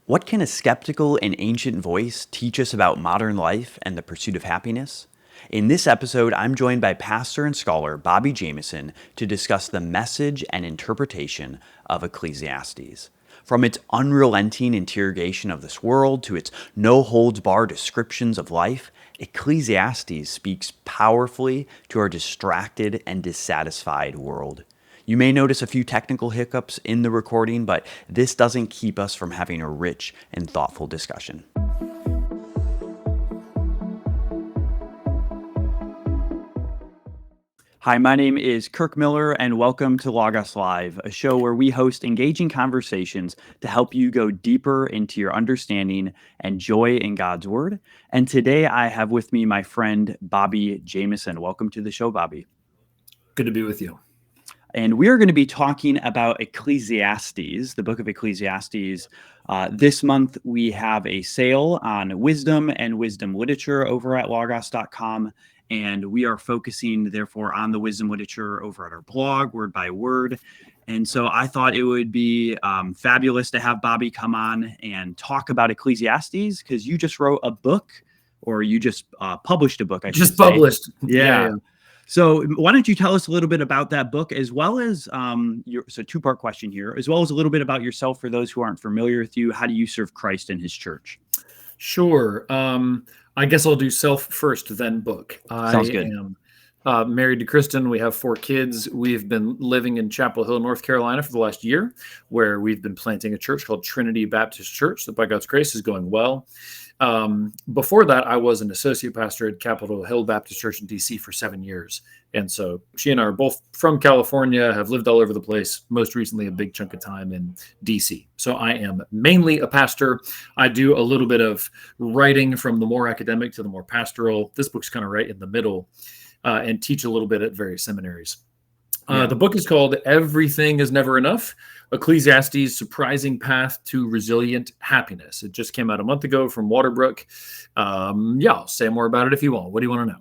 What can a skeptical and ancient voice teach us about modern life and the pursuit of happiness? In this episode, I'm joined by pastor and scholar Bobby Jamieson to discuss the message and interpretation of Ecclesiastes. From its unrelenting interrogation of this world to its no holds barred descriptions of life, Ecclesiastes speaks powerfully to our distracted and dissatisfied world. You may notice a few technical hiccups in the recording, but this doesn't keep us from having a rich and thoughtful discussion. Hi, my name is Kirk Miller, and welcome to Logos Live, a show where we host engaging conversations to help you go deeper into your understanding and joy in God's Word. And today I have with me my friend Bobby Jamieson. Welcome to the show, Bobby. Good to be with you. And we are going to be talking about Ecclesiastes, the book of Ecclesiastes. This month, we have a sale on wisdom and wisdom literature over at logos.com. And we are focusing, therefore, on the wisdom literature over at our blog, word by word. And so I thought it would be fabulous to have Bobby come on and talk about Ecclesiastes, because you just wrote a book, or you just published a book, I should say. Published. Yeah. So why don't you tell us a little bit about that book, as well as so two-part question here, as well as a little bit about yourself for those who aren't familiar with you. How do you serve Christ in his church? Sure. I guess I'll do self first, then book. Sounds good. I am married to Kristen. We have 4 kids. We've been living in Chapel Hill, North Carolina for the last year, where we've been planting a church called Trinity Baptist Church that by God's grace is going well. Before that, I was an associate pastor at Capitol Hill Baptist Church in DC for 7 years. And so she and I are both from California, have lived all over the place, most recently a big chunk of time in DC. So I am mainly a pastor. I do a little bit of writing, from the more academic to the more pastoral. This book's kind of right in the middle, and teach a little bit at various seminaries. The book is called Everything is Never Enough, Ecclesiastes' Surprising Path to Resilient Happiness. It just came out a month ago from Waterbrook. I'll say more about it if you want. What do you want to know?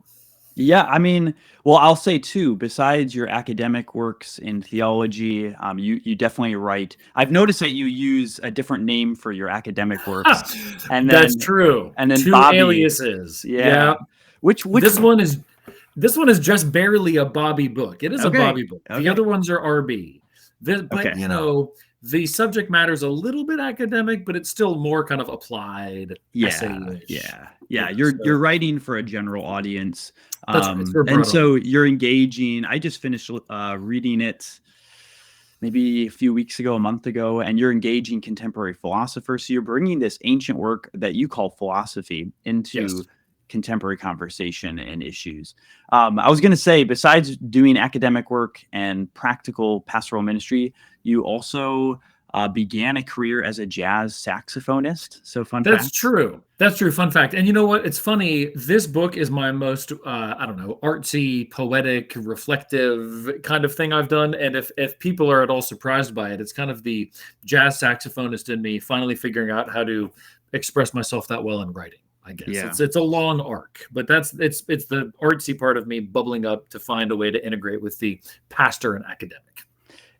Yeah, I mean, well, I'll say too, besides your academic works in theology, you definitely write. I've noticed that you use a different name for your academic works. And then, that's true. And then 2 Bobby, aliases. Yeah. Which This one is just barely a Bobby book. It is a Bobby book. The other ones are RB. The subject matter is a little bit academic, but it's still more kind of applied. You're writing for a general audience. That's right. And so you're engaging. I just finished reading it maybe a month ago, and you're engaging contemporary philosophers. So you're bringing this ancient work that you call philosophy into contemporary conversation and issues. I was going to say, besides doing academic work and practical pastoral ministry, you also began a career as a jazz saxophonist. So fun fact. That's true. Fun fact. And you know what? It's funny. This book is my most, artsy, poetic, reflective kind of thing I've done. And if people are at all surprised by it, it's kind of the jazz saxophonist in me finally figuring out how to express myself that well in writing. I guess it's a long arc, but it's the artsy part of me bubbling up to find a way to integrate with the pastor and academic.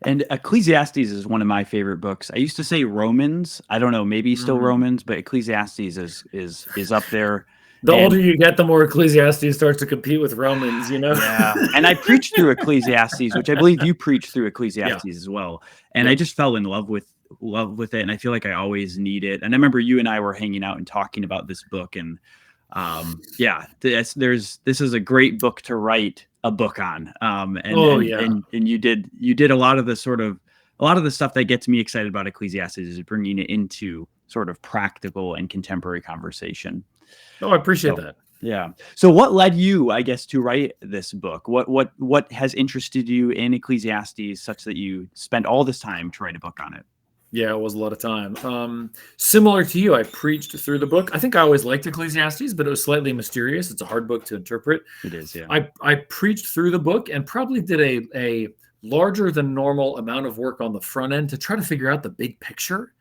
And Ecclesiastes is one of my favorite books. I used to say Romans. I don't know, maybe still Romans, but Ecclesiastes is up there. The older you get, the more Ecclesiastes starts to compete with Romans, you know? Yeah. And I preached through Ecclesiastes, which I believe you preached through Ecclesiastes as well. And I just fell in love with it, and I feel like I always need it. And I remember you and I were hanging out and talking about this book, and this is a great book to write a book on. And you did a lot of the stuff that gets me excited about Ecclesiastes, is bringing it into sort of practical and contemporary conversation. Oh, I appreciate that. Yeah. So what led you, I guess, to write this book? What has interested you in Ecclesiastes such that you spent all this time to write a book on it? Yeah, it was a lot of time. Similar to you, I preached through the book. I think I always liked Ecclesiastes, but it was slightly mysterious. It's a hard book to interpret. It is, yeah. I preached through the book and probably did a larger than normal amount of work on the front end to try to figure out the big picture.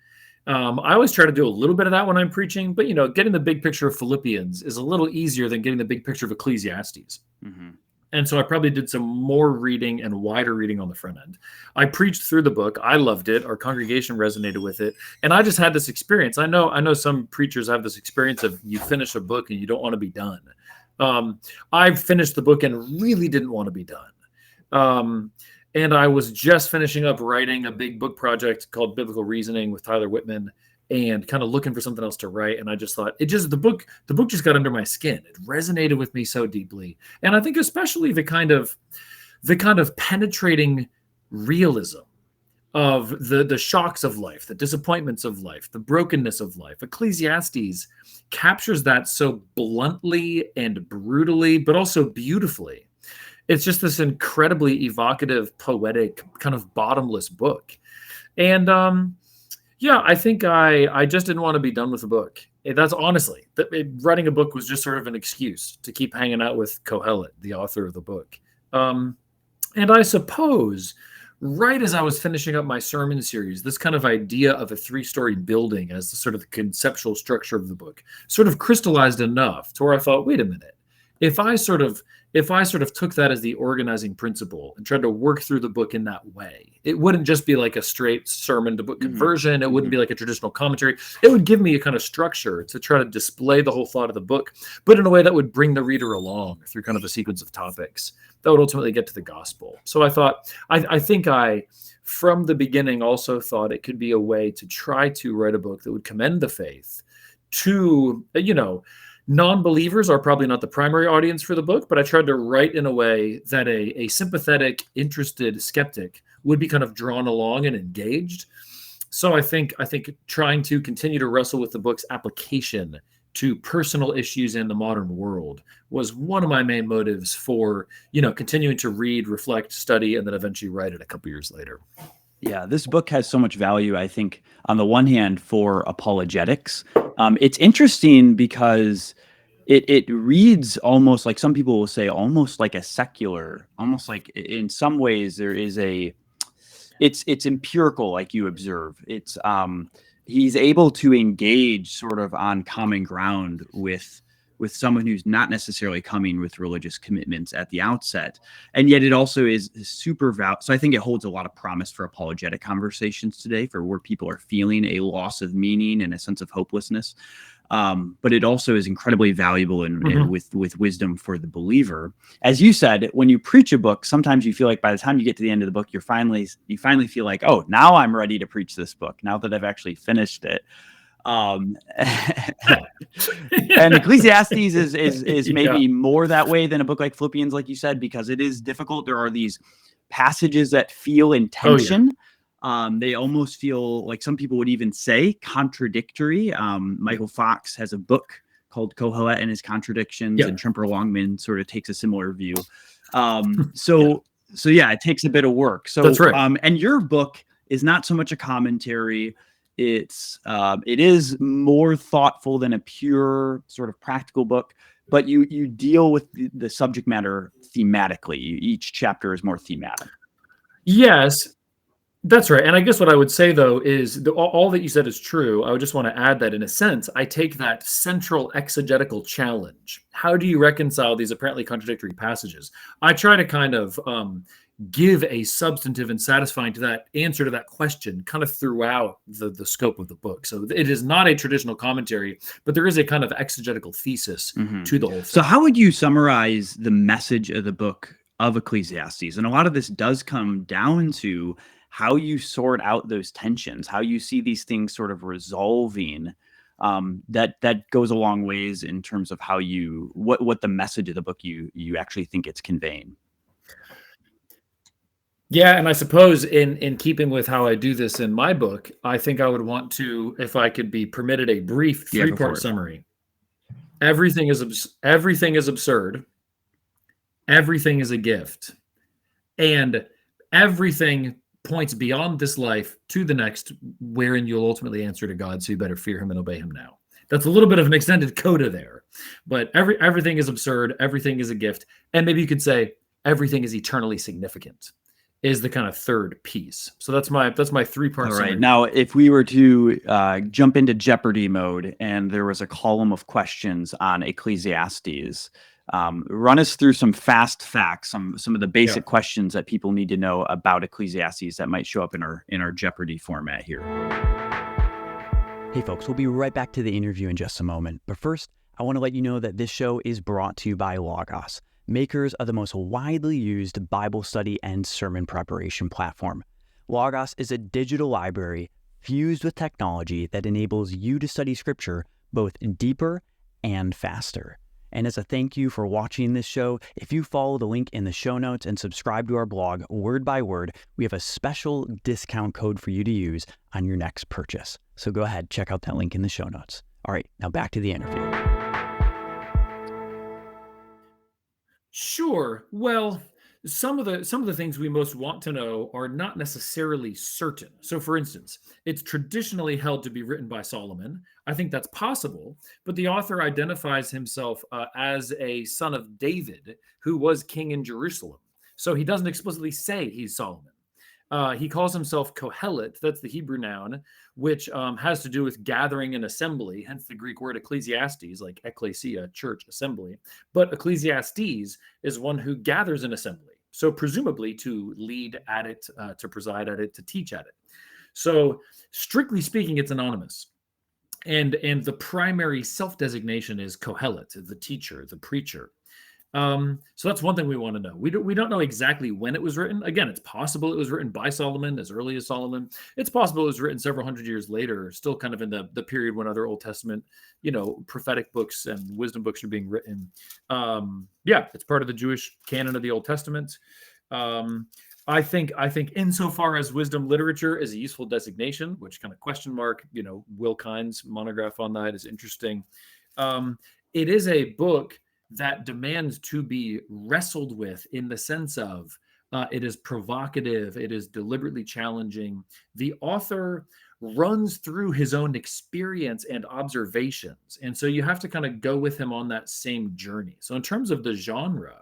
I always try to do a little bit of that when I'm preaching, but getting the big picture of Philippians is a little easier than getting the big picture of Ecclesiastes. Mm-hmm. And so I probably did some more reading and wider reading on the front end. I preached through the book. I loved it. Our congregation resonated with it. And I just had this experience. I know some preachers have this experience of you finish a book and you don't want to be done. I finished the book and really didn't want to be done. And I was just finishing up writing a big book project called Biblical Reasoning with Tyler Whitman, and kind of looking for something else to write. And I just thought the book just got under my skin. It resonated with me so deeply. And I think especially the kind of penetrating realism of the shocks of life, the disappointments of life, the brokenness of life. Ecclesiastes captures that so bluntly and brutally, but also beautifully. It's just this incredibly evocative, poetic, kind of bottomless book. And yeah, I think I just didn't want to be done with the book. That's honestly, writing a book was just sort of an excuse to keep hanging out with Kohelet, the author of the book. And I suppose right as I was finishing up my sermon series, this kind of idea of a 3-story building as the sort of the conceptual structure of the book sort of crystallized enough to where I thought, wait a minute, if I sort of took that as the organizing principle and tried to work through the book in that way, it wouldn't just be like a straight sermon to book conversion. It wouldn't be like a traditional commentary. It would give me a kind of structure to try to display the whole thought of the book, but in a way that would bring the reader along through kind of a sequence of topics that would ultimately get to the gospel. So I thought, I think from the beginning also thought it could be a way to try to write a book that would commend the faith to, non-believers are probably not the primary audience for the book, but I tried to write in a way that a sympathetic, interested skeptic would be kind of drawn along and engaged. So I think trying to continue to wrestle with the book's application to personal issues in the modern world was one of my main motives for, continuing to read, reflect, study, and then eventually write it a couple years later. Yeah, this book has so much value, I think, on the one hand, for apologetics. It's interesting because it reads almost like, some people will say, almost like a secular, almost like in some ways there is it's empirical, like you observe. It's he's able to engage sort of on common ground with someone who's not necessarily coming with religious commitments at the outset. And yet it also is super so I think it holds a lot of promise for apologetic conversations today, for where people are feeling a loss of meaning and a sense of hopelessness. But it also is incredibly valuable and with wisdom for the believer. As you said, when you preach a book, sometimes you feel like by the time you get to the end of the book, you finally feel like, oh, now I'm ready to preach this book, now that I've actually finished it. And Ecclesiastes is maybe more that way than a book like Philippians, like you said, because it is difficult. There are these passages that feel in tension. They almost feel like, some people would even say, contradictory. Michael Fox has a book called Kohelet and His Contradictions, and Tremper Longman sort of takes a similar view. So it takes a bit of work. So that's right. And your book is not so much a commentary. It is more thoughtful than a pure sort of practical book, but you deal with the subject matter thematically. Each chapter is more thematic. Yes, that's right. And I guess what I would say, though, is all that you said is true. I would just want to add that, in a sense, I take that central exegetical challenge. How do you reconcile these apparently contradictory passages? I try to kind of give a substantive and satisfying to that answer to that question kind of throughout the scope of the book. So it is not a traditional commentary, but there is a kind of exegetical thesis to the whole thing. So how would you summarize the message of the book of Ecclesiastes? And a lot of this does come down to how you sort out those tensions, how you see these things sort of resolving. That goes a long ways in terms of how what the message of the book you actually think it's conveying. Yeah, and I suppose in keeping with how I do this in my book, I think I would want to, if I could be permitted, a brief 3-part summary. Everything is absurd. Everything is a gift. And everything points beyond this life to the next, wherein you'll ultimately answer to God, so you better fear him and obey him now. That's a little bit of an extended coda there. But everything is absurd. Everything is a gift. And maybe you could say everything is eternally significant, is the kind of third piece. So that's my 3-part All summary. right. Now, if we were to jump into Jeopardy mode and there was a column of questions on Ecclesiastes, Run us through some fast facts, some of the Yeah. basic questions that people need to know about Ecclesiastes that might show up in our Jeopardy format here. Hey folks, we'll be right back to the interview in just a moment. But first, I want to let you know that this show is brought to you by Logos, makers of the most widely used Bible study and sermon preparation platform. Logos is a digital library fused with technology that enables you to study scripture both deeper and faster. And as a thank you for watching this show, if you follow the link in the show notes and subscribe to our blog word by word, we have a special discount code for you to use on your next purchase. So go ahead, check out that link in the show notes. All right, now back to the interview. Sure. Well, some of the things we most want to know are not necessarily certain. So, for instance, it's traditionally held to be written by Solomon. I think that's possible, but the author identifies himself as a son of David, who was king in Jerusalem. So he doesn't explicitly say he's Solomon. He calls himself Kohelet, that's the Hebrew noun, which has to do with gathering an assembly, hence the Greek word Ecclesiastes, like ecclesia, church, assembly. But Ecclesiastes is one who gathers an assembly. So presumably to lead at it, to preside at it, to teach at it. So strictly speaking, it's anonymous. And the primary self-designation is Kohelet, the teacher, the preacher. So that's one thing we want to know. We don't know exactly when it was written. Again, it's possible it was written by Solomon, as early as Solomon. It's possible it was written several hundred years later, still kind of in the period when other Old Testament, prophetic books and wisdom books are being written. Yeah, it's part of the Jewish canon of the Old Testament. I think insofar as wisdom literature is a useful designation, which kind of question mark, Will Kine's monograph on that is interesting. It is a book that demands to be wrestled with in the sense of it is provocative, it is deliberately challenging. The author runs through his own experience and observations. And so you have to kind of go with him on that same journey. So in terms of the genre,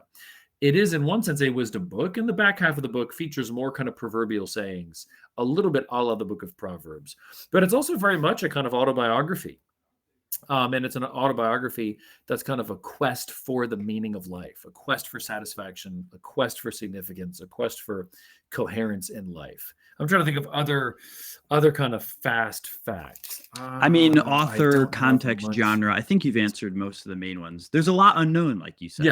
it is in one sense a wisdom book, and the back half of the book features more kind of proverbial sayings, a little bit a la the book of Proverbs. But it's also very much a kind of autobiography. And it's an autobiography that's kind of a quest for the meaning of life, a quest for satisfaction, a quest for significance, a quest for coherence in life. I'm trying to think of other kind of fast facts. Author, context, genre. I think you've answered most of the main ones. There's a lot unknown, like you said.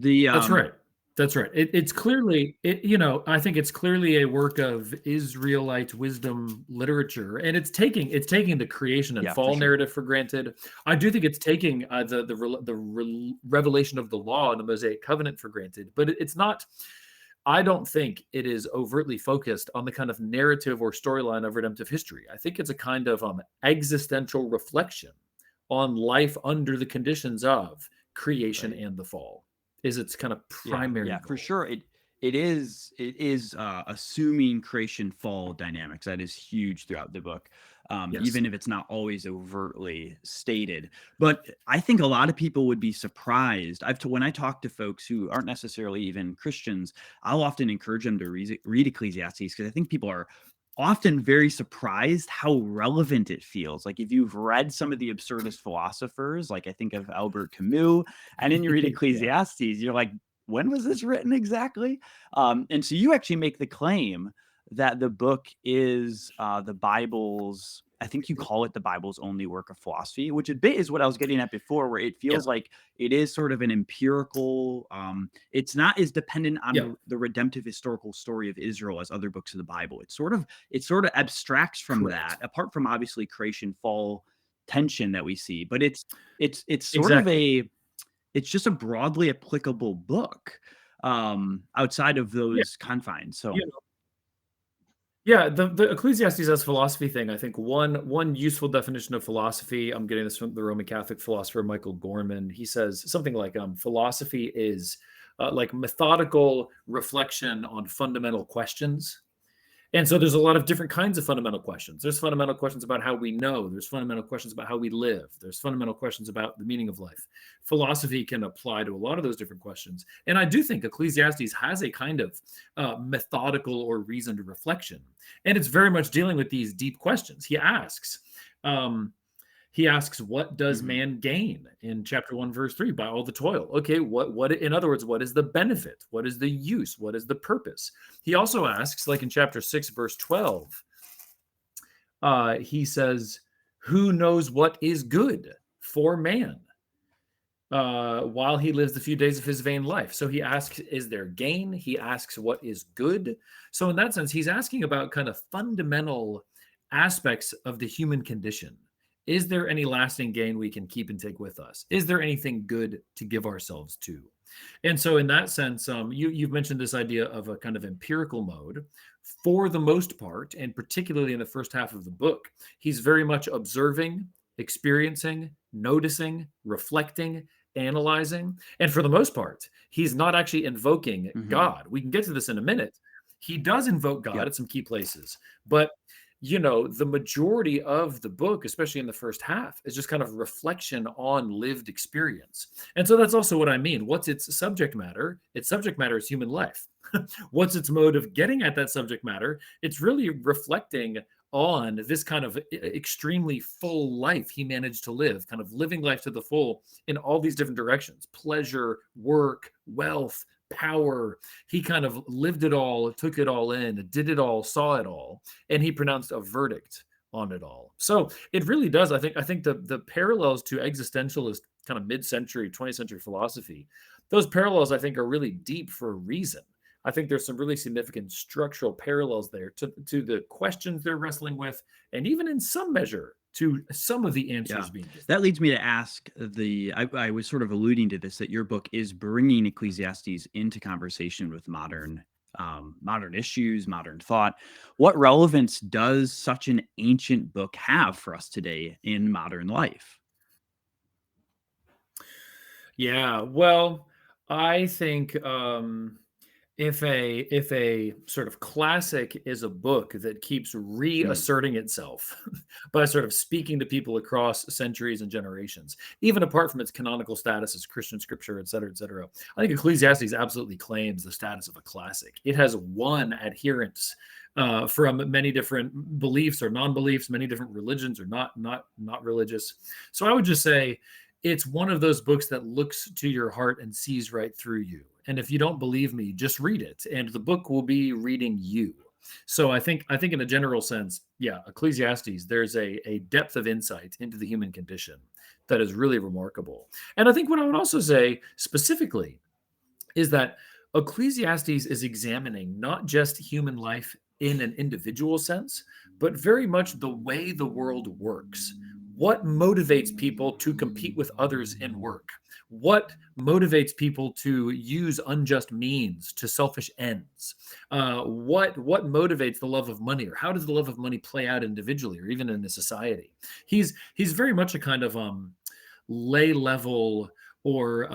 Yeah, that's right. That's right. It's clearly, I think it's clearly a work of Israelite wisdom literature, and it's taking the creation and fall narrative for granted. I do think it's taking the revelation of the law and the Mosaic covenant for granted, but it's not. I don't think it is overtly focused on the kind of narrative or storyline of redemptive history. I think it's a kind of existential reflection on life under the conditions of creation and the fall. Is its kind of primary goal. For sure. It is assuming creation fall dynamics. That is huge throughout the book, even if it's not always overtly stated. But I think a lot of people would be surprised. When I talk to folks who aren't necessarily even Christians, I'll often encourage them to read Ecclesiastes, because I think people are often very surprised how relevant it feels. Like if you've read some of the absurdist philosophers, like I think of Albert Camus, and then you read Ecclesiastes, you're like, when was this written exactly? And so you actually make the claim that the book is the Bible's, I think you call it the Bible's only work of philosophy, which a bit is what I was getting at before, where it feels like it is sort of an empirical, it's not as dependent on the redemptive historical story of Israel as other books of the Bible. It sort of abstracts from that, apart from obviously creation fall tension that we see, but it's sort of it's just a broadly applicable book outside of those confines. So the Ecclesiastes as philosophy thing, I think one useful definition of philosophy, I'm getting this from the Roman Catholic philosopher Michael Gorman. He says something like philosophy is like methodical reflection on fundamental questions. And so there's a lot of different kinds of fundamental questions. There's fundamental questions about how we know. There's fundamental questions about how we live. There's fundamental questions about the meaning of life. Philosophy can apply to a lot of those different questions. And I do think Ecclesiastes has a kind of methodical or reasoned reflection. And it's very much dealing with these deep questions. He asks, He asks, what does Hmm. man gain in chapter 1, verse 3 by all the toil? Okay, in other words, what is the benefit? What is the use? What is the purpose? He also asks, like in chapter 6, verse 12, he says, who knows what is good for man while he lives the few days of his vain life? So he asks, is there gain? He asks, what is good? So, in that sense, he's asking about kind of fundamental aspects of the human condition. Is there any lasting gain we can keep and take with us? Is there anything good to give ourselves to? And so, in that sense, you've mentioned this idea of a kind of empirical mode. For the most part, and particularly in the first half of the book, he's very much observing, experiencing, noticing, reflecting, analyzing. And for the most part, he's not actually invoking Hmm. God. We can get to this in a minute. He does invoke God Yep. at some key places, but the majority of the book, especially in the first half, is just kind of reflection on lived experience. And so that's also what I mean. What's its subject matter? Its subject matter is human life. What's its mode of getting at that subject matter? It's really reflecting on this kind of extremely full life he managed to live, kind of living life to the full in all these different directions: pleasure, work, wealth, power. He kind of lived it all, took it all in, did it all, saw it all, and he pronounced a verdict on it all. So it really does. I think the parallels to existentialist kind of mid-century 20th century philosophy, those parallels I think are really deep for a reason. I think there's some really significant structural parallels there to the questions they're wrestling with, and even in some measure to some of the Yeah. answers being given. That leads me to ask I was sort of alluding to this, that your book is bringing Ecclesiastes into conversation with modern issues, modern thought. What relevance does such an ancient book have for us today in modern life? Yeah, well, I think if a sort of classic is a book that keeps Mm, reasserting itself by sort of speaking to people across centuries and generations, even apart from its canonical status as Christian scripture, et cetera, I think Ecclesiastes absolutely claims the status of a classic. It has won adherents from many different beliefs or non-beliefs, many different religions or not religious. So I would just say it's one of those books that looks to your heart and sees right through you. And if you don't believe me, just read it, and the book will be reading you. So I think in a general sense, yeah, Ecclesiastes, there's a depth of insight into the human condition that is really remarkable. And I think what I would also say specifically is that Ecclesiastes is examining not just human life in an individual sense, but very much the way the world works. What motivates people to compete with others in work? What motivates people to use unjust means to selfish ends? What motivates the love of money, or how does the love of money play out individually, or even in a society? He's very much a kind of lay level or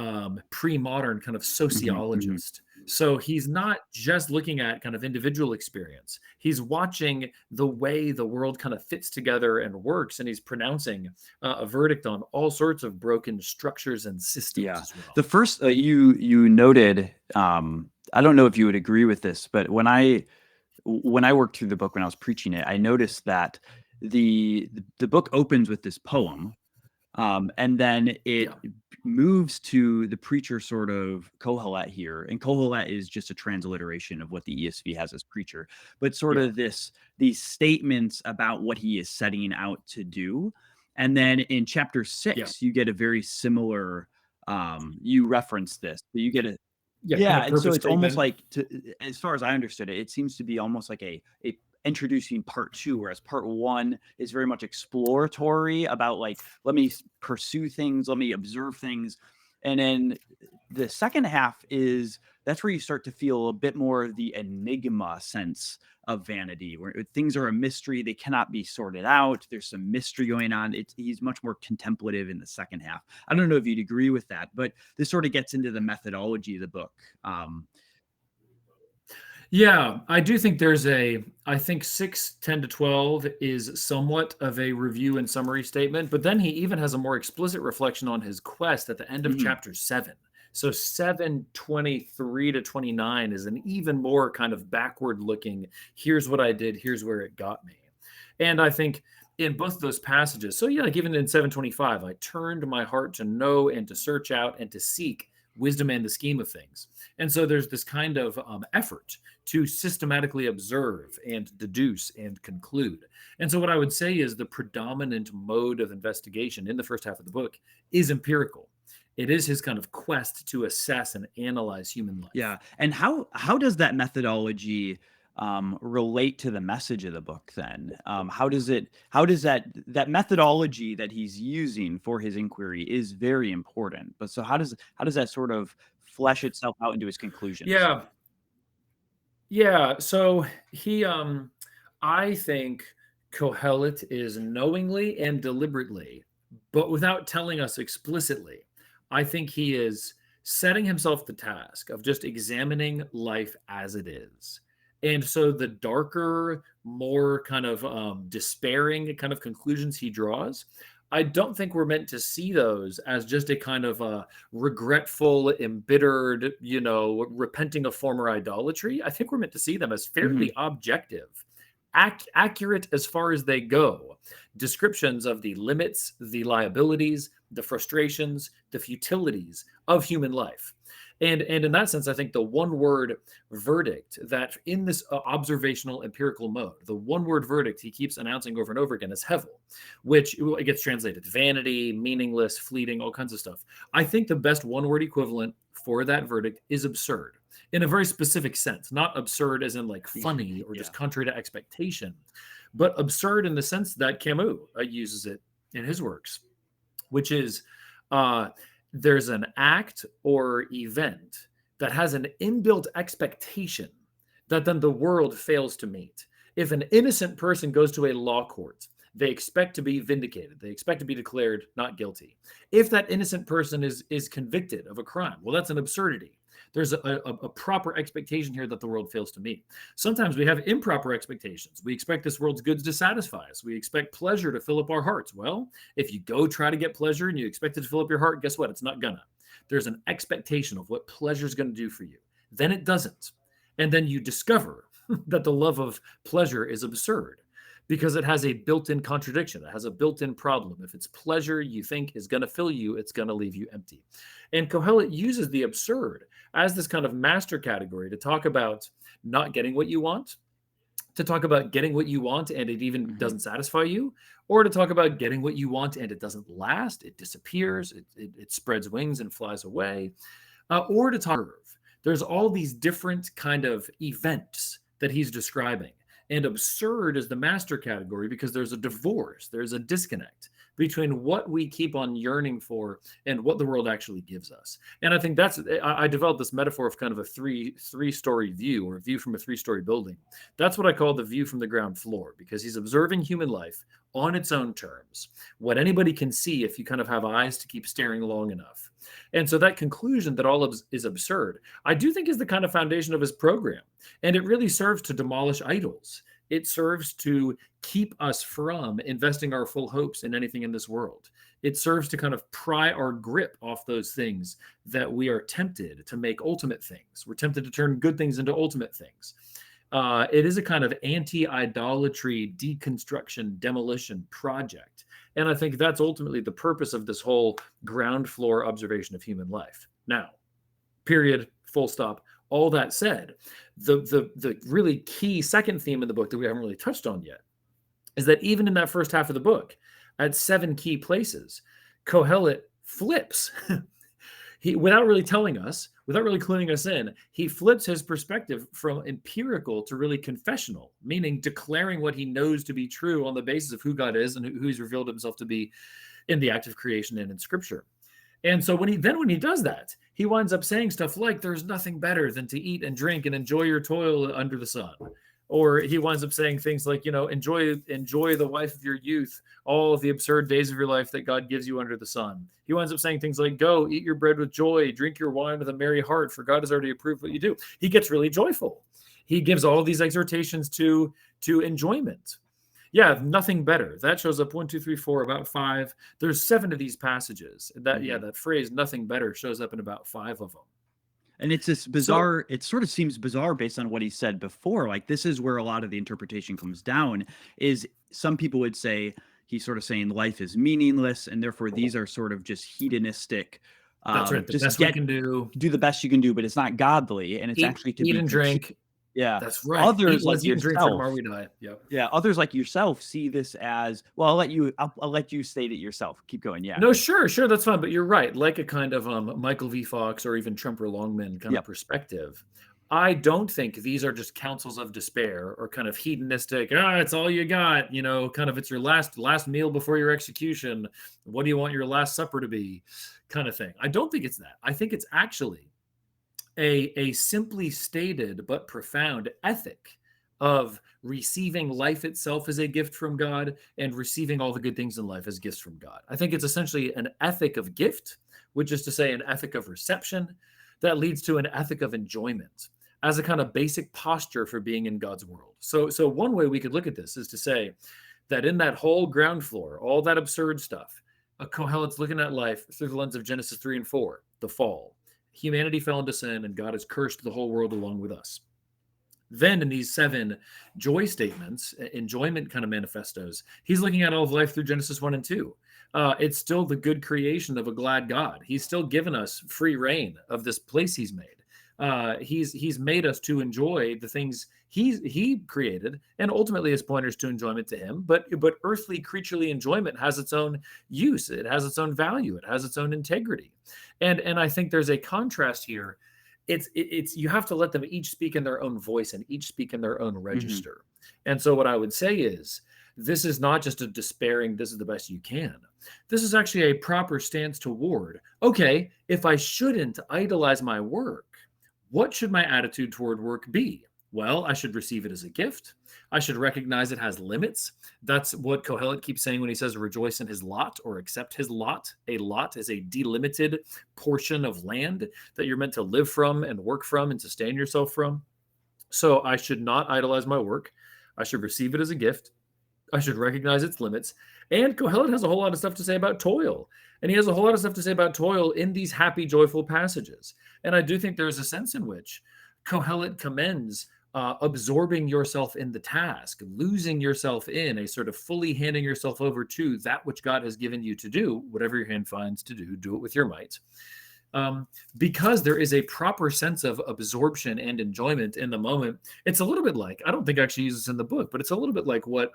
pre-modern kind of mhm, mhm. sociologist. So he's not just looking at kind of individual experience. He's watching the way the world kind of fits together and works, and he's pronouncing a verdict on all sorts of broken structures and systems Yeah. as well. The first you noted, I don't know if you would agree with this, but when I worked through the book when I was preaching it, I noticed that the book opens with this poem. And then it Yeah, moves to the preacher sort of Kohelet here. And Kohelet is just a transliteration of what the ESV has as preacher, but sort yeah, of these statements about what he is setting out to do. And then in chapter yeah, 6, you get a very similar, you reference this, but you get a, yeah. Kind yeah, of and so purpose it's almost statement. like as far as I understood it, it seems to be almost like a introducing part two, whereas part one is very much exploratory about like, let me pursue things, let me observe things. And then the second half is that's where you start to feel a bit more of the enigma sense of Vanity, where things are a mystery, they cannot be sorted out. There's some mystery going on. He's much more contemplative in the second half. I don't know if you'd agree with that, but this sort of gets into the methodology of the book. Yeah, I do think I think 6, 10 to 12 is somewhat of a review and summary statement, but then he even has a more explicit reflection on his quest at the end of Mhm. chapter 7. So 7:23 to 29 is an even more kind of backward looking, here's what I did, here's where it got me. And I think in both of those passages. So yeah, like even in 725, I turned my heart to know and to search out and to seek wisdom and the scheme of things. And so there's this kind of effort to systematically observe and deduce and conclude. And so what I would say is the predominant mode of investigation in the first half of the book is empirical. It is his kind of quest to assess and analyze human life. Yeah. And how does that methodology relate to the message of the book then? How does that methodology that he's using for his inquiry is very important. But so how does that sort of flesh itself out into his conclusions? Yeah, yeah. So I think Kohelet is knowingly and deliberately, but without telling us explicitly. I think he is setting himself the task of just examining life as it is. And so the darker, more kind of despairing kind of conclusions he draws, I don't think we're meant to see those as just a kind of regretful, embittered, repenting of former idolatry. I think we're meant to see them as fairly Hmm. objective, accurate as far as they go, descriptions of the limits, the liabilities, the frustrations, the futilities of human life. And in that sense, I think the one word verdict that in this observational empirical mode, the one word verdict he keeps announcing over and over again is hevel, which it gets translated vanity, meaningless, fleeting, all kinds of stuff. I think the best one word equivalent for that verdict is absurd in a very specific sense, not absurd as in like funny or Yeah. just contrary to expectation, but absurd in the sense that Camus uses it in his works, which is uh, there's an act or event that has an inbuilt expectation that then the world fails to meet. If an innocent person goes to a law court, they expect to be vindicated. They expect to be declared not guilty. If that innocent person is convicted of a crime, well, that's an absurdity. There's a proper expectation here that the world fails to meet. Sometimes we have improper expectations. We expect this world's goods to satisfy us. We expect pleasure to fill up our hearts. Well, if you go try to get pleasure and you expect it to fill up your heart, guess what? It's not gonna. There's an expectation of what pleasure is going to do for you. Then it doesn't. And then you discover that the love of pleasure is absurd because it has a built in contradiction. It has a built in problem. If it's pleasure you think is going to fill you, it's going to leave you empty. And Kohelet uses the absurd as this kind of master category to talk about not getting what you want, to talk about getting what you want and it even Hmm. doesn't satisfy you, or to talk about getting what you want and it doesn't last, it disappears, it spreads wings and flies away, or to talk. There's all these different kind of events that he's describing. And absurd is the master category because there's a divorce, there's a disconnect between what we keep on yearning for and what the world actually gives us. And I think I developed this metaphor of kind of a three-story view or a view from a three-story building. That's what I call the view from the ground floor because he's observing human life on its own terms, what anybody can see if you kind of have eyes to keep staring long enough. And so that conclusion that all of is absurd, I do think is the kind of foundation of his program. And it really serves to demolish idols. It serves to keep us from investing our full hopes in anything in this world. It serves to kind of pry our grip off those things that we are tempted to make ultimate things. We're tempted to turn good things into ultimate things. It is a kind of anti idolatry, deconstruction, demolition project. And I think that's ultimately the purpose of this whole ground floor observation of human life. Now, period, full stop. All that said, the really key second theme in the book that we haven't really touched on yet is that even in that first half of the book, at 7 key places, Kohelet flips. He, without really telling us, without really cluing us in, he flips his perspective from empirical to really confessional, meaning declaring what he knows to be true on the basis of who God is and who he's revealed himself to be in the act of creation and in scripture. And so when he does that, he winds up saying stuff like, "There's nothing better than to eat and drink and enjoy your toil under the sun." Or he winds up saying things like, enjoy the wife of your youth, all of the absurd days of your life that God gives you under the sun. He winds up saying things like, "Go eat your bread with joy, drink your wine with a merry heart, for God has already approved what you do." He gets really joyful. He gives all these exhortations to enjoyment. Yeah, nothing better. That shows up one, two, three, four, about five. There's 7 of these passages. Hmm. That phrase "nothing better" shows up in about 5 of them. And it's this So bizarre, it sort of seems bizarre based on what he said before. Like, this is where a lot of the interpretation comes down is some people would say he's sort of saying life is meaningless, and therefore these are sort of just hedonistic. That's right. The Just best we can do. do the best you can do, but it's not godly, and it's actually to Eat be and pursued. drink. Yeah. That's right. Others like Let's eat and drink for yourself. tomorrow we die. Yep. Yeah. Others like yourself see this as well. I'll let you state it yourself. Keep going. Yeah. No, sure, that's fine. But you're right. Like a kind of Michael V. Fox or even Tremper Longman kind of Yep. perspective. I don't think these are just counsels of despair or kind of hedonistic. It's all you got. Kind of it's your last meal before your execution. What do you want your last supper to be? Kind of thing. I don't think it's that. I think it's actually a simply stated but profound ethic of receiving life itself as a gift from God and receiving all the good things in life as gifts from God. I think it's essentially an ethic of gift, which is to say an ethic of reception that leads to an ethic of enjoyment as a kind of basic posture for being in God's world. So one way we could look at this is to say that in that whole ground floor, all that absurd stuff, a Kohelet's looking at life through the lens of Genesis 3 and 4, the fall. Humanity fell into sin and God has cursed the whole world along with us. Then in these 7 joy statements, enjoyment kind of manifestos, he's looking at all of life through Genesis 1 and 2. It's still the good creation of a glad God. He's still given us free reign of this place he's made. He's made us to enjoy the things he created, and ultimately as pointers to enjoyment to him. But earthly creaturely enjoyment has its own use. It has its own value. It has its own integrity. And I think there's a contrast here. It's you have to let them each speak in their own voice and each speak in their own register. And so what I would say is, this is not just a despairing, this is the best you can. This is actually a proper stance toward, okay, if I shouldn't idolize my work, what should my attitude toward work be? Well, I should receive it as a gift. I should recognize it has limits. That's what Kohelet keeps saying when he says rejoice in his lot or accept his lot. A lot is a delimited portion of land that you're meant to live from and work from and sustain yourself from. So I should not idolize my work. I should receive it as a gift. I should recognize its limits. And Kohelet has a whole lot of stuff to say about toil. And he has a whole lot of stuff to say about toil in these happy, joyful passages. And I do think there's a sense in which Kohelet commends absorbing yourself in the task, losing yourself in a sort of fully handing yourself over to that which God has given you to do, whatever your hand finds to do it with your might. Because there is a proper sense of absorption and enjoyment in the moment. It's a little bit like, I don't think I actually use this in the book, but it's a little bit like what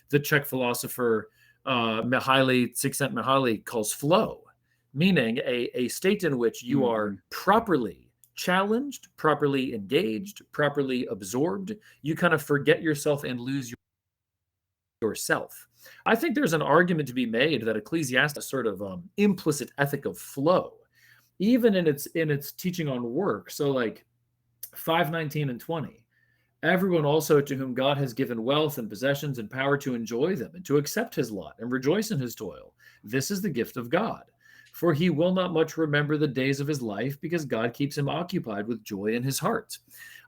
the Czech philosopher Csikszentmihalyi calls flow, meaning a state in which you are properly challenged, properly engaged, properly absorbed. You kind of forget yourself and lose yourself. I think there's an argument to be made that Ecclesiastes sort of implicit ethic of flow, even in its teaching on work. So like 5:19 and 20, everyone also to whom God has given wealth and possessions and power to enjoy them and to accept his lot and rejoice in his toil. This is the gift of God. For he will not much remember the days of his life because God keeps him occupied with joy in his heart.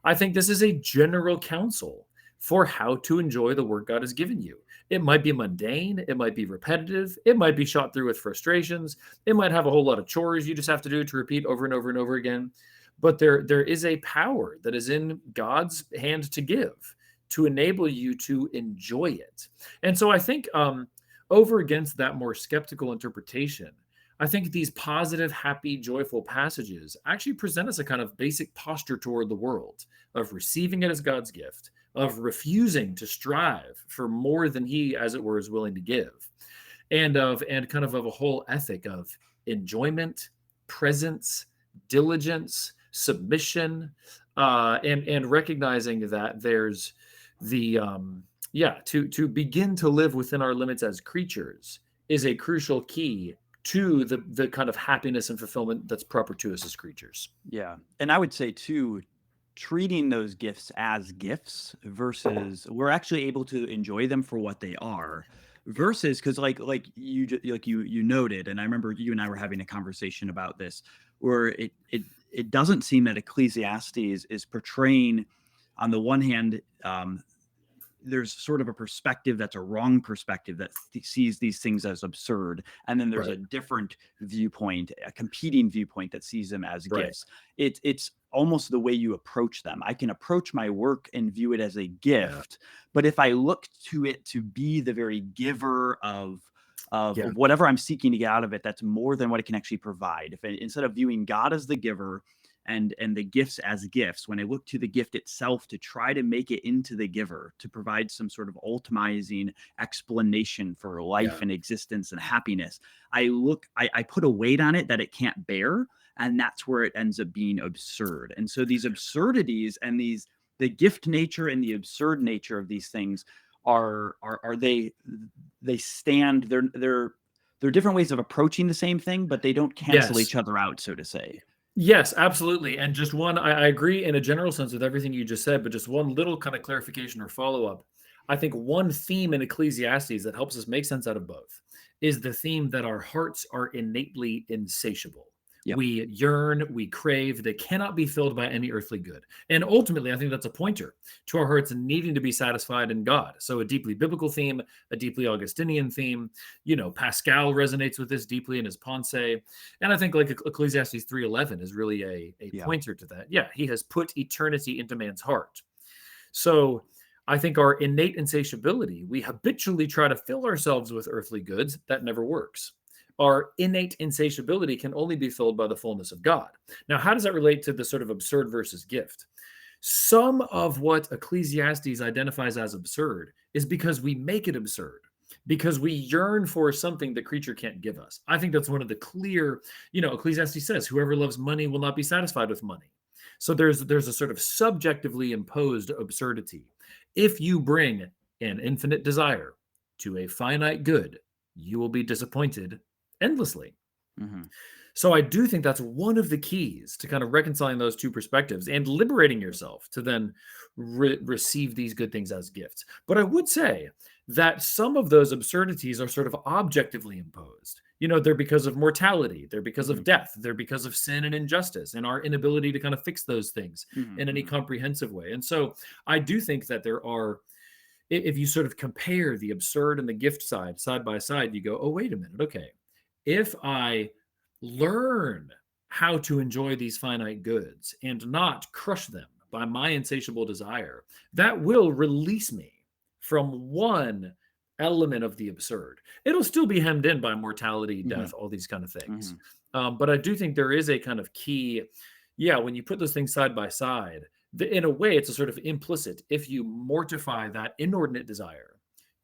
I think this is a general counsel for how to enjoy the work God has given you. It might be mundane. It might be repetitive. It might be shot through with frustrations. It might have a whole lot of chores you just have to do to repeat over and over and over again. But there is a power that is in God's hand to give, to enable you to enjoy it. And so I think over against that more skeptical interpretation, I think these positive, happy, joyful passages actually present us a kind of basic posture toward the world of receiving it as God's gift, of refusing to strive for more than he, as it were, is willing to give, and kind of a whole ethic of enjoyment, presence, diligence, submission, and recognizing that there's the to begin to live within our limits as creatures is a crucial key to the kind of happiness and fulfillment that's proper to us as creatures. Yeah. And I would say too, treating those gifts as gifts versus we're actually able to enjoy them for what they are versus because like you noted, and I remember you and I were having a conversation about this where it doesn't seem that Ecclesiastes is portraying on the one hand there's sort of a perspective that's a wrong perspective that sees these things as absurd. And then there's a different viewpoint, a competing viewpoint that sees them as gifts. It's almost the way you approach them. I can approach my work and view it as a Yeah. gift, but if I look to it to be the very giver of Yeah. whatever I'm seeking to get out of it, that's more than what it can actually provide. If I, instead of viewing God as the giver and the gifts as gifts, when I look to the gift itself to try to make it into the giver, to provide some sort of ultimizing explanation for life Yeah. and existence and happiness, I put a weight on it that it can't bear, and that's where it ends up being absurd. And so these absurdities and the gift nature and the absurd nature of these things are they stand they're different ways of approaching the same thing, but they don't cancel Yes. each other out, so to say. Yes, absolutely. And just one, I agree in a general sense with everything you just said, but just one little kind of clarification or follow up. I think one theme in Ecclesiastes that helps us make sense out of both is the theme that our hearts are innately insatiable. Yep. We yearn, we crave, they cannot be filled by any earthly good. And ultimately, I think that's a pointer to our hearts needing to be satisfied in God. So, a deeply biblical theme, a deeply Augustinian theme. Pascal resonates with this deeply in his Pensée. And I think like Ecclesiastes 3:11 is really a Yeah. pointer to that. Yeah, he has put eternity into man's heart. So I think our innate insatiability, we habitually try to fill ourselves with earthly goods. That never works. Our innate insatiability can only be filled by the fullness of God. Now, how does that relate to the sort of absurd versus gift? Some of what Ecclesiastes identifies as absurd is because we make it absurd, because we yearn for something the creature can't give us. I think that's one of the clear, Ecclesiastes says, whoever loves money will not be satisfied with money. So there's a sort of subjectively imposed absurdity. If you bring an infinite desire to a finite good, you will be disappointed endlessly. Mm-hmm. So I do think that's one of the keys to kind of reconciling those two perspectives and liberating yourself to then receive these good things as gifts. But I would say that some of those absurdities are sort of objectively imposed. They're because of mortality, they're because Mm-hmm. of death, they're because of sin and injustice and our inability to kind of fix those things in any Mm-hmm. comprehensive way. And so I do think that there are, if you sort of compare the absurd and the gift side by side, you go, oh, wait a minute. Okay. If I learn how to enjoy these finite goods and not crush them by my insatiable desire, that will release me from one element of the absurd. It'll still be hemmed in by mortality, Mm-hmm. death, all these kind of things. Mm-hmm. But I do think there is a kind of key. Yeah, when you put those things side by side, in a way, it's a sort of implicit. If you mortify that inordinate desire,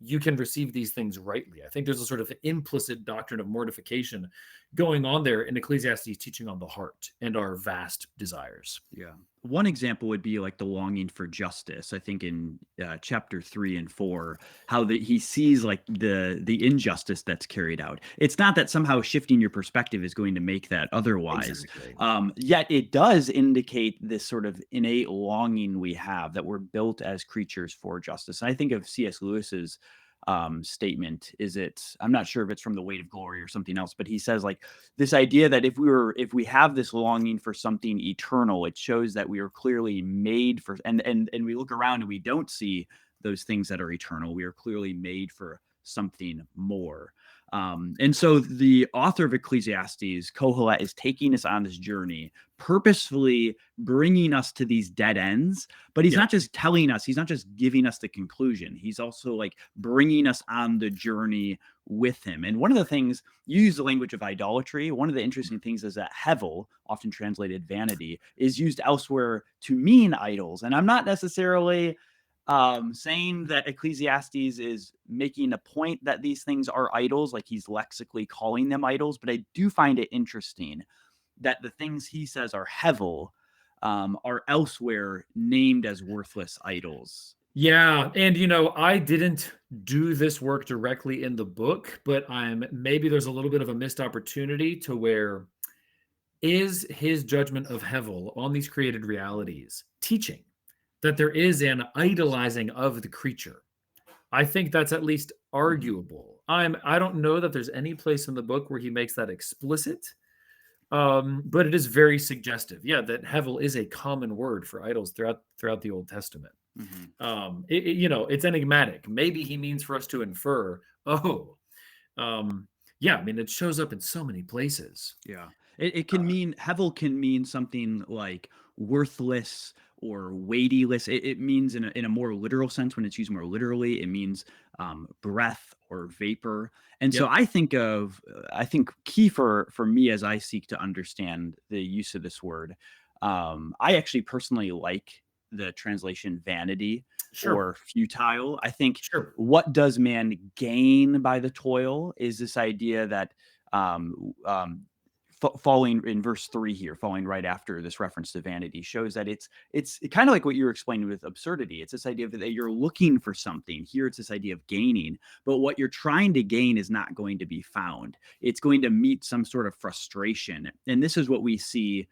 you can receive these things rightly. I think there's a sort of implicit doctrine of mortification going on there in Ecclesiastes teaching on the heart and our vast desires. Yeah. One example would be like the longing for justice. I think in chapter 3 and 4, how he sees like the injustice that's carried out. It's not that somehow shifting your perspective is going to make that otherwise. Exactly. Yet it does indicate this sort of innate longing we have that we're built as creatures for justice. And I think of C.S. Lewis's statement. I'm not sure if it's from The Weight of Glory or something else, but he says like this idea that if we have this longing for something eternal, it shows that we are clearly made for, and we look around and we don't see those things that are eternal. We are clearly made for something more. And so the author of Ecclesiastes, Kohelet, is taking us on this journey, purposefully bringing us to these dead ends. But he's not just telling us, he's not just giving us the conclusion. He's also like bringing us on the journey with him. And one of the things, you use the language of idolatry. One of the interesting things is that hevel, often translated vanity, is used elsewhere to mean idols. And I'm not necessarily saying that Ecclesiastes is making a point that these things are idols, like he's lexically calling them idols, but I do find it interesting that the things he says are hevel are elsewhere named as worthless idols. Yeah, and I didn't do this work directly in the book, but maybe there's a little bit of a missed opportunity to where is his judgment of hevel on these created realities teaching that there is an idolizing of the creature. I think that's at least arguable. I don't know that there's any place in the book where he makes that explicit, but it is very suggestive. Yeah, that hevel is a common word for idols throughout the Old Testament. Mm-hmm. It's enigmatic. Maybe he means for us to infer. Yeah. I mean, it shows up in so many places. Yeah. It can mean, hevel can mean something like worthless or weightyless. It means in a more literal sense, when it's used more literally, it means breath or vapor. And so Yep. I think key for me as I seek to understand the use of this word, I actually personally like the translation vanity Sure. or futile. I think Sure. what does man gain by the toil is this idea that falling in verse 3 here, falling right after this reference to vanity, shows that it's kind of like what you were explaining with absurdity. It's this idea of that you're looking for something. Here it's this idea of gaining, but what you're trying to gain is not going to be found. It's going to meet some sort of frustration. And this is what we see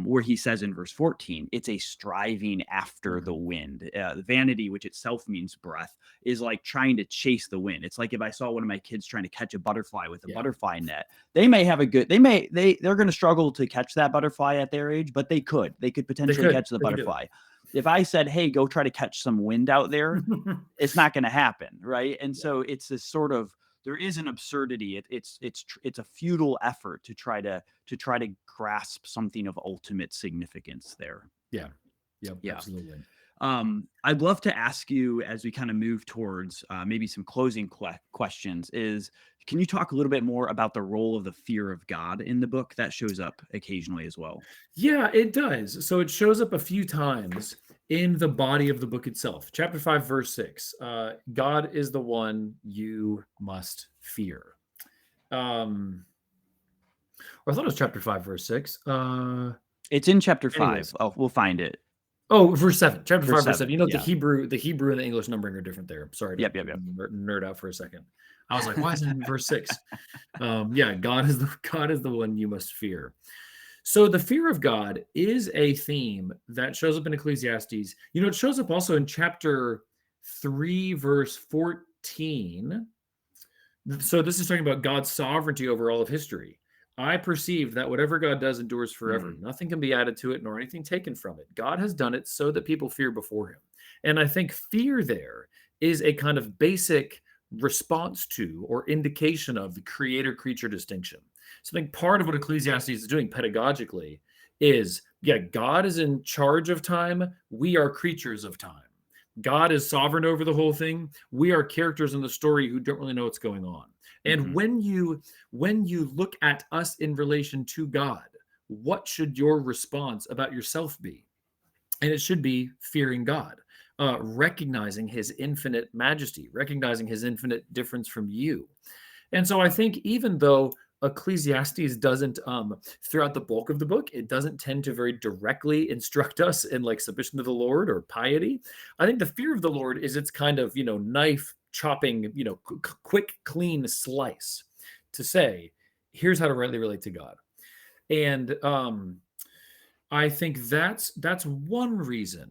where he says in verse 14, it's a striving after the wind. Vanity, which itself means breath, is like trying to chase the wind. It's like if I saw one of my kids trying to catch a butterfly with a Yeah. butterfly net, they may have a good, they're going to struggle to catch that butterfly at their age, but they could potentially catch the They could do butterfly. If I said, hey, go try to catch some wind out there, it. it's not going to happen. Right. And Yeah. so it's this sort of, there is an absurdity. It's a futile effort to try to grasp something of ultimate significance there. Yeah. Yep. Yeah. Absolutely. I'd love to ask you as we kind of move towards maybe some closing questions is, can you talk a little bit more about the role of the fear of God in the book? That shows up occasionally as well. Yeah, it does. So it shows up a few times in the body of the book itself. Chapter 5, verse 6. God is the one you must fear. Or I thought it was chapter 5, verse 6. It's in chapter 5. Anyways. Oh, we'll find it. Oh, verse 7. Chapter Verse 5, verse 7. You know, yeah. the Hebrew and the English numbering are different there. Sorry to Yep. nerd out for a second. I was like, why is it in verse 6? Yeah, God is the one you must fear. So the fear of God is a theme that shows up in Ecclesiastes. You know, it shows up also in chapter 3, verse 14. So this is talking about God's sovereignty over all of history. I perceive that whatever God does endures forever. Nothing can be added to it nor anything taken from it. God has done it so that people fear before him. And I think fear there is a kind of basic response to or indication of the creator-creature distinction. So I think part of what Ecclesiastes is doing pedagogically is, yeah, God is in charge of time. We are creatures of time. God is sovereign over the whole thing. We are characters in the story who don't really know what's going on. And when you look at us in relation to God, what should your response about yourself be? And it should be fearing God, recognizing his infinite majesty, recognizing his infinite difference from you. And so I think even though Ecclesiastes doesn't, throughout the bulk of the book, it doesn't tend to very directly instruct us in like submission to the Lord or piety. I think the fear of the Lord is its kind of, knife chopping, quick, clean slice to say, here's how to rightly relate to God. And I think that's one reason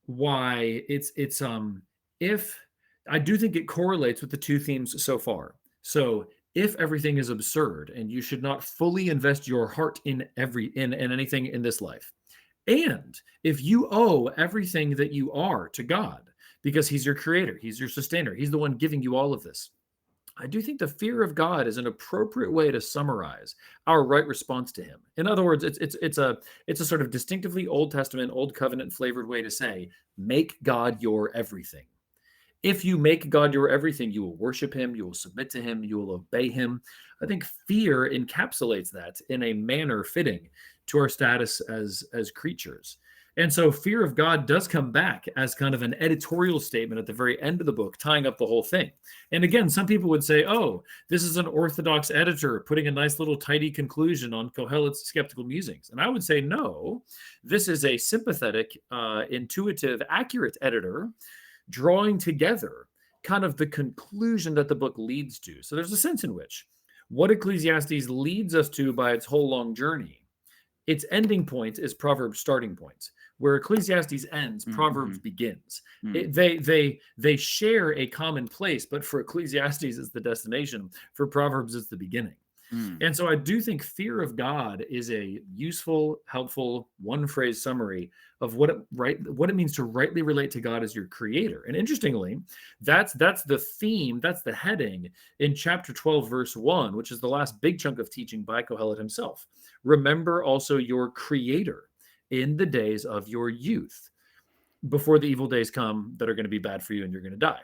why it's if I do think it correlates with the two themes so far. So if everything is absurd and you should not fully invest your heart in anything in this life, and if you owe everything that you are to God because he's your creator, he's your sustainer, he's the one giving you all of this, I do think the fear of God is an appropriate way to summarize our right response to him. In other words, it's a sort of distinctively Old Testament, Old Covenant flavored way to say, make God your everything. If you make God your everything, you will worship him, you will submit to him, you will obey him. I think fear encapsulates that in a manner fitting to our status as creatures. And so fear of God does come back as kind of an editorial statement at the very end of the book, tying up the whole thing. And again, some people would say, oh, this is an orthodox editor putting a nice little tidy conclusion on Kohelet's skeptical musings. And I would say, no, this is a sympathetic, intuitive, accurate editor drawing together kind of the conclusion that the book leads to. So there's a sense in which what Ecclesiastes leads us to by its whole long journey, its ending point is Proverbs' starting point. Where Ecclesiastes ends, Proverbs begins. They share a common place, but for Ecclesiastes it's the destination. For Proverbs it's the beginning. And so I do think fear of God is a useful, helpful, one-phrase summary of what it means to rightly relate to God as your creator. And interestingly, that's the theme, that's the heading in chapter 12, verse 1, which is the last big chunk of teaching by Kohelet himself. Remember also your creator in the days of your youth, before the evil days come that are going to be bad for you and you're going to die.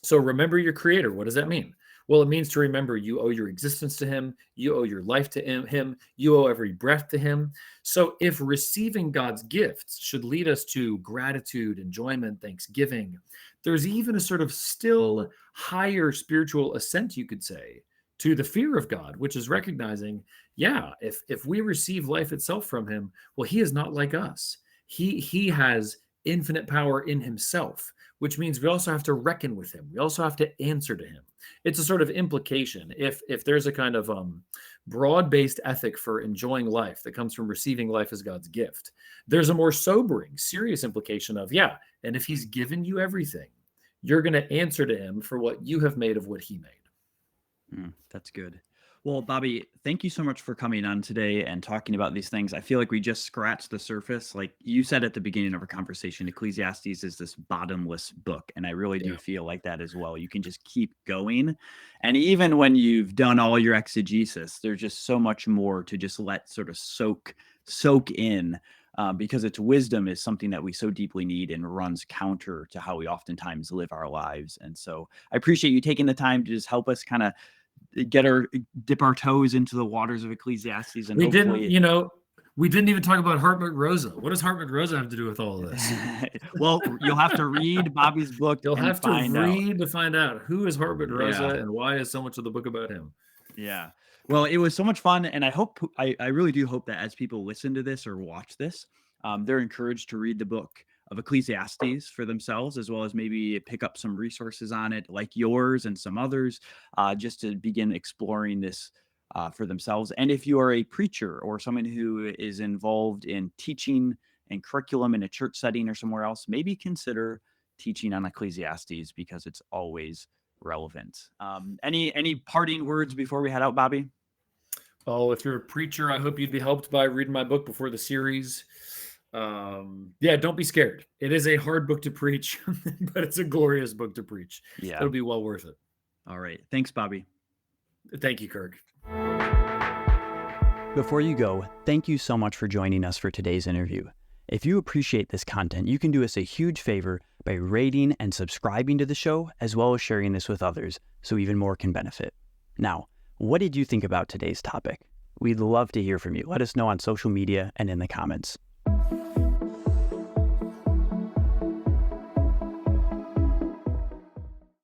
So remember your creator. What does that mean? Well, it means to remember you owe your existence to him. You owe your life to him. You owe every breath to him. So if receiving God's gifts should lead us to gratitude, enjoyment, thanksgiving, there's even a sort of still higher spiritual ascent, you could say, to the fear of God, which is recognizing, yeah, if we receive life itself from him, well, he is not like us. He has infinite power in himself, which means we also have to reckon with him. We also have to answer to him. It's a sort of implication. If there's a kind of broad-based ethic for enjoying life that comes from receiving life as God's gift, there's a more sobering, serious implication of, yeah, and if he's given you everything, you're going to answer to him for what you have made of what he made. That's good. Well, Bobby, thank you so much for coming on today and talking about these things. I feel like we just scratched the surface. Like you said at the beginning of our conversation, Ecclesiastes is this bottomless book. And I really do feel like that as well. You can just keep going. And even when you've done all your exegesis, there's just so much more to just let sort of soak in. Because its wisdom is something that we so deeply need and runs counter to how we oftentimes live our lives. And so I appreciate you taking the time to just help us kind of dip our toes into the waters of Ecclesiastes. And we didn't even talk about Heart McRosa. What does Heart McRosa have to do with all of this? Well, you'll have to read Bobby's book. You'll have to read to find out who is Heart McRosa and why is so much of the book about him. Yeah. Well, it was so much fun. And I really do hope that as people listen to this or watch this, they're encouraged to read the book of Ecclesiastes for themselves, as well as maybe pick up some resources on it like yours and some others, just to begin exploring this for themselves. And if you are a preacher or someone who is involved in teaching and curriculum in a church setting or somewhere else, maybe consider teaching on Ecclesiastes because it's always relevant. Any parting words before we head out, Bobby? Oh, if you're a preacher, I hope you'd be helped by reading my book before the series. Don't be scared. It is a hard book to preach, but it's a glorious book to preach. Yeah. It'll be well worth it. All right. Thanks, Bobby. Thank you, Kirk. Before you go, thank you so much for joining us for today's interview. If you appreciate this content, you can do us a huge favor by rating and subscribing to the show, as well as sharing this with others so even more can benefit. Now, what did you think about today's topic? We'd love to hear from you. Let us know on social media and in the comments.